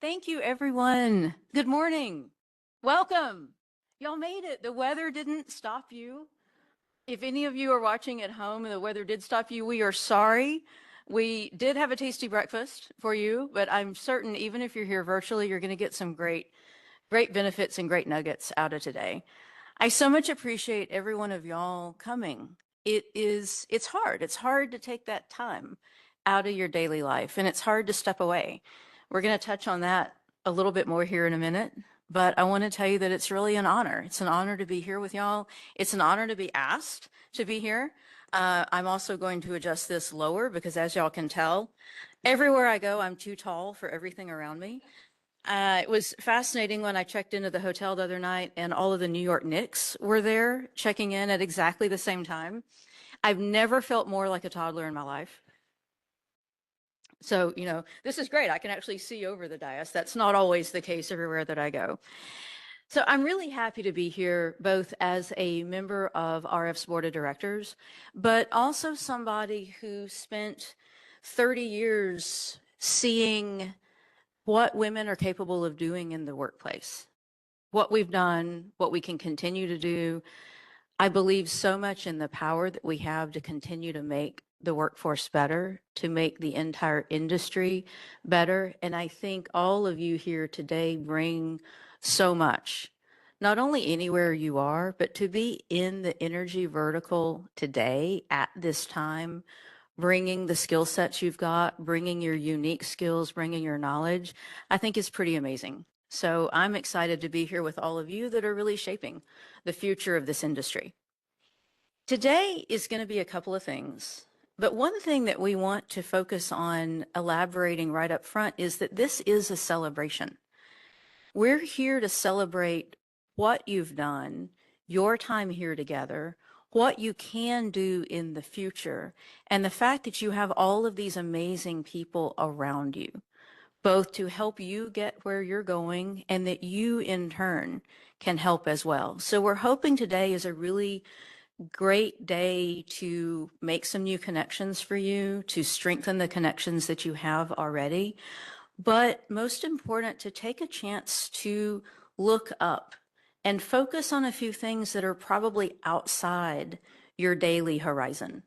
Thank you, everyone. Good morning. Welcome. Y'all made it. The weather didn't stop you. If any of you are watching at home and the weather did stop you, we are sorry. We did have a tasty breakfast for you, but I'm certain even if you're here virtually, you're going to get some great benefits and great nuggets out of today. I so much appreciate every one of y'all coming. It's hard. It's hard to take that time out of your daily life, and it's hard to step away. We're going to touch on that a little bit more here in a minute, but I want to tell you that it's really an honor. It's an honor to be here with y'all. It's an honor to be asked to be here. I'm also going to adjust this lower because, as y'all can tell, everywhere I go, I'm too tall for everything around me. It was fascinating when I checked into the hotel the other night and all of the New York Knicks were there checking in at exactly the same time. I've never felt more like a toddler in my life. So, this is great. I can actually see over the dais. That's not always the case everywhere that I go. So I'm really happy to be here, both as a member of RF's board of directors, but also somebody who spent 30 years seeing what women are capable of doing in the workplace, what we've done, what we can continue to do. I believe so much in the power that we have to continue to make the workforce better, to make the entire industry better. And I think all of you here today bring so much, not only anywhere you are, but to be in the energy vertical today at this time, bringing the skill sets you've got, bringing your unique skills, bringing your knowledge, I think is pretty amazing. So I'm excited to be here with all of you that are really shaping the future of this industry. Today is going to be a couple of things, but one thing that we want to focus on elaborating right up front is that this is a celebration. We're here to celebrate what you've done, your time here together, what you can do in the future, and the fact that you have all of these amazing people around you, both to help you get where you're going and that you in turn can help as well. So we're hoping today is a really great day to make some new connections for you, to strengthen the connections that you have already, but most important, to take a chance to look up and focus on a few things that are probably outside your daily horizon.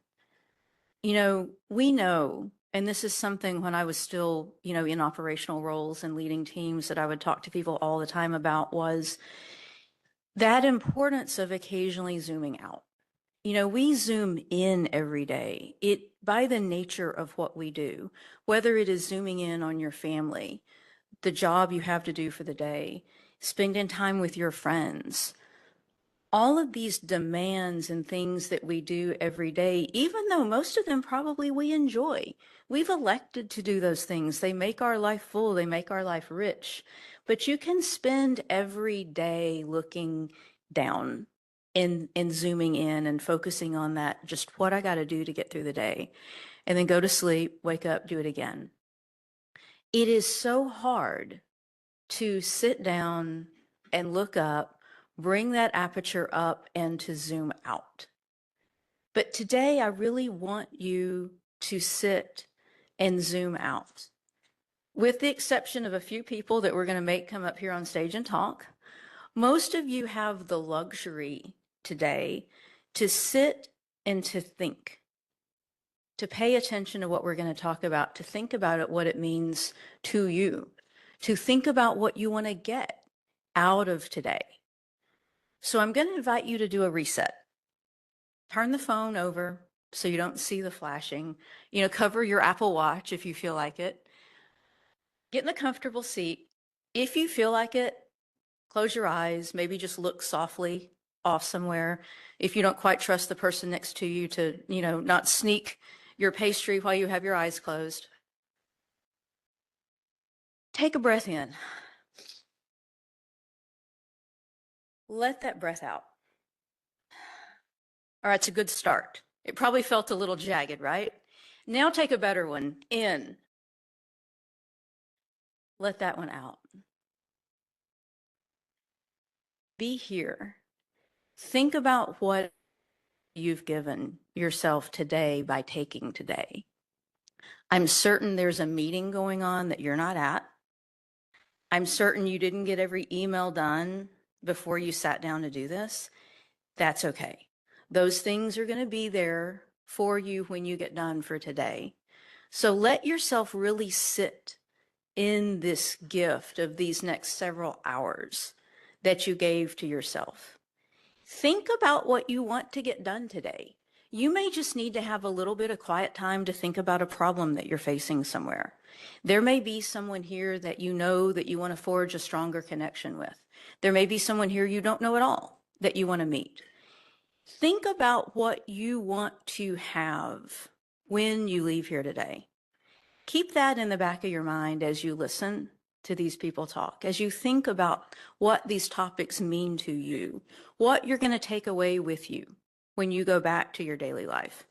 We know, and this is something when I was still, in operational roles and leading teams that I would talk to people all the time about was that importance of occasionally zooming out. We zoom in every day. By the nature of what we do, whether it is zooming in on your family, the job you have to do for the day, spending time with your friends, all of these demands and things that we do every day, even though most of them probably we enjoy. We've elected to do those things. They make our life full, they make our life rich. But you can spend every day looking down and zooming in and focusing on that, just what I got to do to get through the day, and then go to sleep, wake up, do it again. It is so hard to sit down and look up, bring that aperture up, and to zoom out. But today, I really want you to sit and zoom out. With the exception of a few people that we're going to make come up here on stage and talk, most of you have the luxury today to sit and to think, to pay attention to what we're going to talk about, to think about it, what it means to you, to think about what you want to get out of today. So I'm going to invite you to do a reset. Turn the phone over so you don't see the flashing. Cover your Apple Watch if you feel like it. Get in a comfortable seat. If you feel like it, close your eyes, maybe just look softly off somewhere. If you don't quite trust the person next to you to, not sneak your pastry while you have your eyes closed. Take a breath in. Let that breath out. All right, it's a good start. It probably felt a little jagged, right? Now take a better one. In. Let that one out. Be here. Think about what you've given yourself today by taking today. I'm certain there's a meeting going on that you're not at. I'm certain you didn't get every email done before you sat down to do this. That's okay. Those things are going to be there for you when you get done for today. So let yourself really sit in this gift of these next several hours that you gave to yourself. Think about what you want to get done today. You may just need to have a little bit of quiet time to think about a problem that you're facing somewhere. There may be someone here that you know that you want to forge a stronger connection with. There may be someone here you don't know at all that you want to meet. Think about what you want to have when you leave here today. Keep that in the back of your mind as you listen to these people talk, as you think about what these topics mean to you, what you're going to take away with you when you go back to your daily life.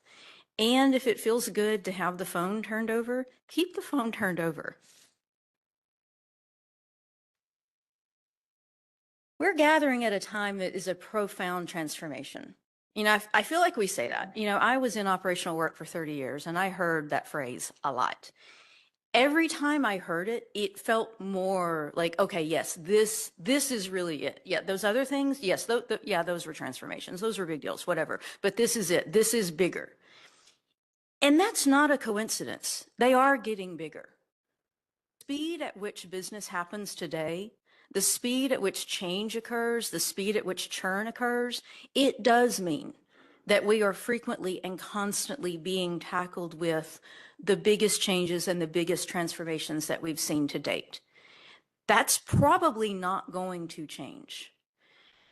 And if it feels good to have the phone turned over, keep the phone turned over. We're gathering at a time that is a profound transformation. I feel like we say that. I was in operational work for 30 years and I heard that phrase a lot. Every time I heard it, it felt more like, okay, yes, this is really it. Yeah, those other things, yes, yeah, those were transformations. Those were big deals, whatever. But this is it. This is bigger. And that's not a coincidence. They are getting bigger. The speed at which business happens today, the speed at which change occurs, the speed at which churn occurs, it does mean that we are frequently and constantly being tackled with the biggest changes and the biggest transformations that we've seen to date. That's probably not going to change.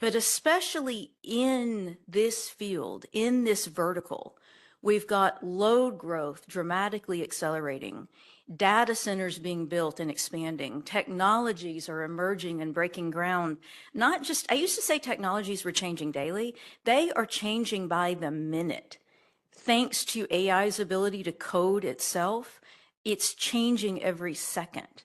But especially in this field, in this vertical, we've got load growth dramatically accelerating, data centers being built and expanding, technologies are emerging and breaking ground. Not just, I used to say technologies were changing daily, they are changing by the minute. Thanks to AI's ability to code itself, it's changing every second.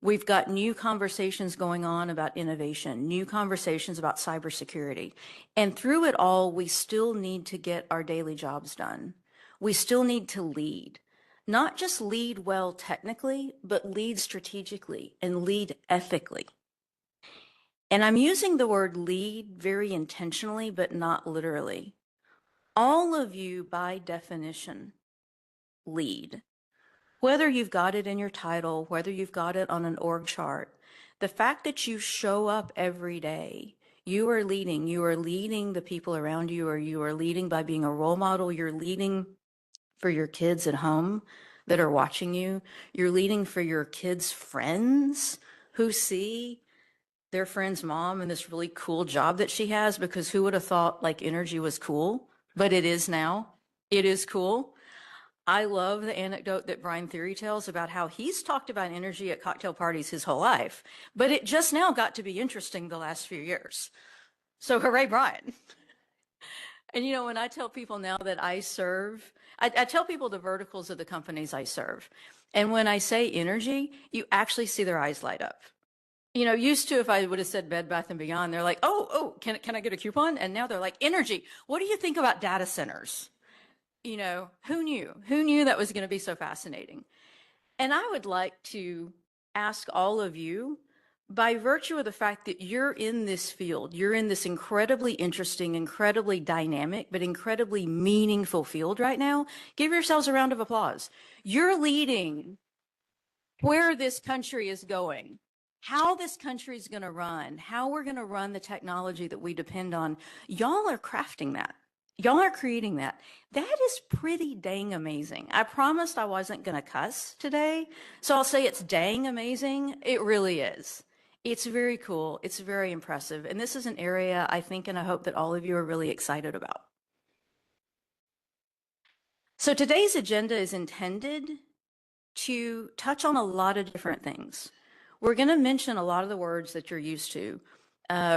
We've got new conversations going on about innovation, new conversations about cybersecurity. And through it all, we still need to get our daily jobs done. We still need to lead, not just lead well technically, but lead strategically and lead ethically. And I'm using the word lead very intentionally, but not literally. All of you, by definition, lead. Whether you've got it in your title, whether you've got it on an org chart, the fact that you show up every day, you are leading the people around you, or you are leading by being a role model, you're leading for your kids at home that are watching you, you're leading for your kids' friends who see their friend's mom and this really cool job that she has, because who would have thought like energy was cool? But it is now. It is cool. I love the anecdote that Brian Theory tells about how he's talked about energy at cocktail parties his whole life, but it just now got to be interesting the last few years. So hooray, Brian. And when I tell people now that I serve, I tell people the verticals of the companies I serve. And when I say energy, you actually see their eyes light up. Used to, if I would have said Bed Bath and Beyond, they're like, oh, can I get a coupon? And now they're like, energy. What do you think about data centers? Who knew? Who knew that was going to be so fascinating? And I would like to ask all of you, by virtue of the fact that you're in this field, you're in this incredibly interesting, incredibly dynamic, but incredibly meaningful field right now, give yourselves a round of applause. You're leading where this country is going, how this country is going to run, how we're going to run the technology that we depend on. Y'all are crafting that. Y'all are creating that. That is pretty dang amazing. I promised I wasn't going to cuss today, so I'll say it's dang amazing. It really is. It's very cool. It's very impressive. And this is an area I think and I hope that all of you are really excited about. So today's agenda is intended to touch on a lot of different things. We're going to mention a lot of the words that you're used to.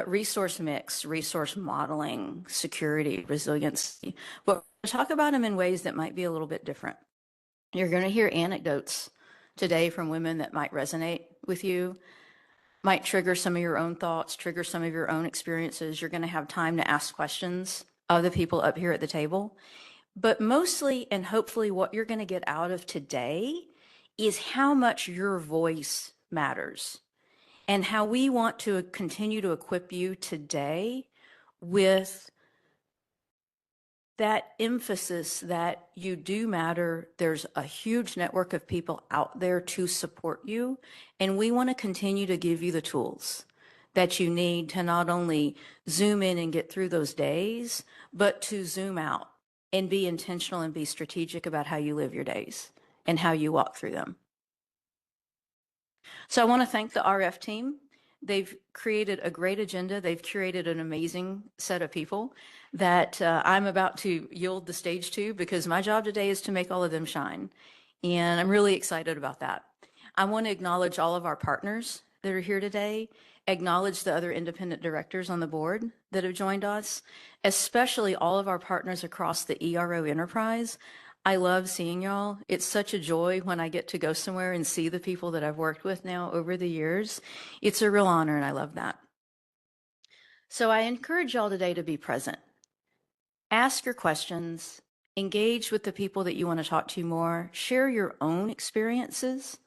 Resource mix, resource modeling, security, resiliency, but we're going to talk about them in ways that might be a little bit different. You're going to hear anecdotes today from women that might resonate with you, might trigger some of your own thoughts, trigger some of your own experiences. You're going to have time to ask questions of the people up here at the table. But mostly and hopefully what you're going to get out of today is how much your voice matters. and how we want to continue to equip you today with that emphasis that you do matter. There's a huge network of people out there to support you, and we want to continue to give you the tools that you need to not only zoom in and get through those days, but to zoom out and be intentional and be strategic about how you live your days and how you walk through them. So I want to thank the RF team. They've created a great agenda. They've curated an amazing set of people that I'm about to yield the stage to, because my job today is to make all of them shine. And I'm really excited about that. I want to acknowledge all of our partners that are here today, acknowledge the other independent directors on the board that have joined us, especially all of our partners across the ERO enterprise. I love seeing y'all. It's such a joy when I get to go somewhere and see the people that I've worked with now over the years. It's a real honor, and I love that. So I encourage y'all today to be present. Ask your questions, engage with the people that you want to talk to more, share your own experiences.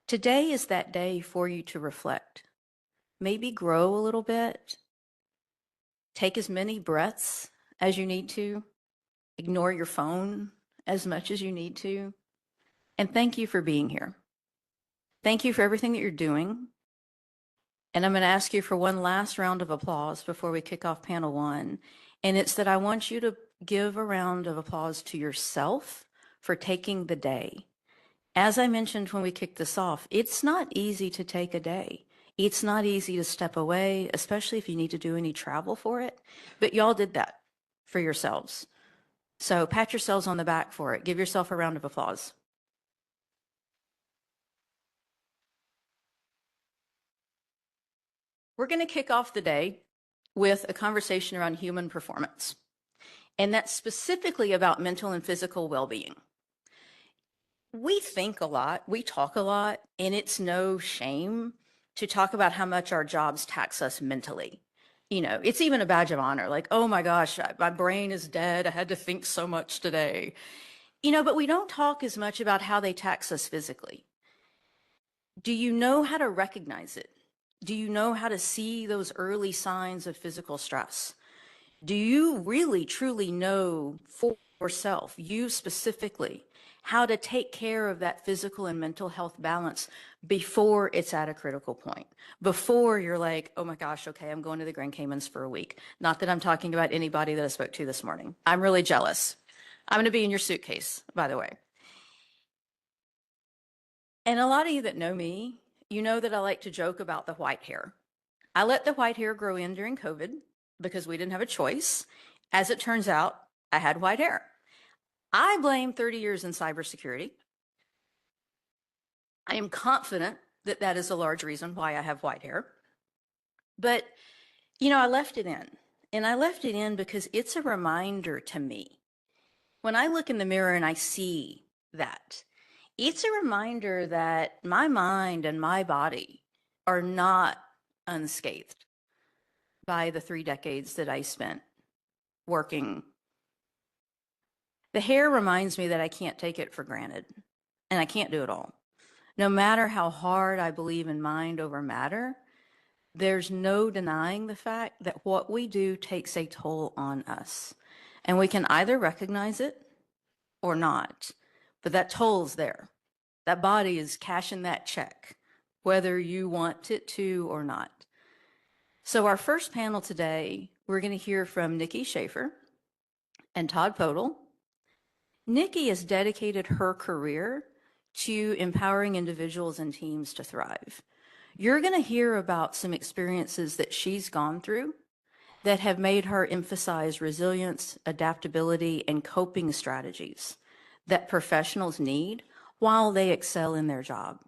Today is that day for you to reflect. Maybe grow a little bit. Take as many breaths as you need to. Ignore your phone as much as you need to. And thank you for being here. Thank you for everything that you're doing. And I'm going to ask you for one last round of applause before we kick off panel one. And it's that I want you to give a round of applause to yourself for taking the day. As I mentioned when we kicked this off, it's not easy to take a day. It's not easy to step away, especially if you need to do any travel for it. But y'all did that for yourselves. So pat yourselves on the back for it. Give yourself a round of applause. We're going to kick off the day with a conversation around human performance, and that's specifically about mental and physical well-being. We think a lot, we talk a lot, and it's no shame to talk about how much our jobs tax us mentally. You know, it's even a badge of honor, like, oh my gosh, my brain is dead. I had to think so much today. You know, but we don't talk as much about how they tax us physically. Do you know how to recognize it? Do you know how to see those early signs of physical stress? Do you really truly know for yourself, you specifically, how to take care of that physical and mental health balance before it's at a critical point? Before you're like, oh my gosh, okay, I'm going to the Grand Caymans for a week. Not that I'm talking about anybody that I spoke to this morning. I'm really jealous. I'm going to be in your suitcase, by the way. And a lot of you that know me, you know that I like to joke about the white hair. I let the white hair grow in during COVID because we didn't have a choice. As it turns out, I had white hair. I blame 30 years in cybersecurity. I am confident that that is a large reason why I have white hair. But, you know, I left it in. And I left it in because it's a reminder to me. When I look in the mirror and I see that, it's a reminder that my mind and my body are not unscathed by the 3 decades that I spent working. The hair reminds me that I can't take it for granted, and I can't do it all. No matter how hard I believe in mind over matter, there's no denying the fact that what we do takes a toll on us. And we can either recognize it or not, but that toll's there. That body is cashing that check, whether you want it to or not. So our first panel today, we're going to hear from Nikki Schaefer and Todd Podel. Nikki has dedicated her career to empowering individuals and teams to thrive. You're going to hear about some experiences that she's gone through that have made her emphasize resilience, adaptability, and coping strategies that professionals need while they excel in their job.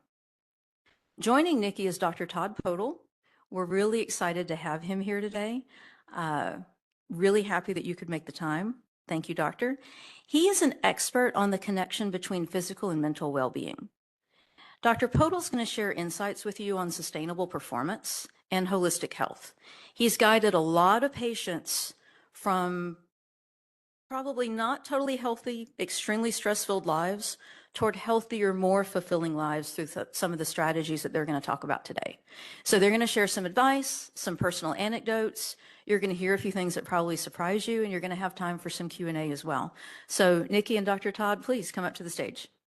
Joining Nikki is Dr. Todd Podel. We're really excited to have him here today. Really happy that you could make the time. Thank you, Doctor. He is an expert on the connection between physical and mental well-being. Dr. Podel is going to share insights with you on sustainable performance and holistic health. He's guided a lot of patients from probably not totally healthy, extremely stress-filled lives toward healthier, more fulfilling lives through some of the strategies that they're going to talk about today. So they're going to share some advice, some personal anecdotes. You're going to hear a few things that probably surprise you, and you're going to have time for some Q&A as well. So Nikki and Dr. Todd, please come up to the stage.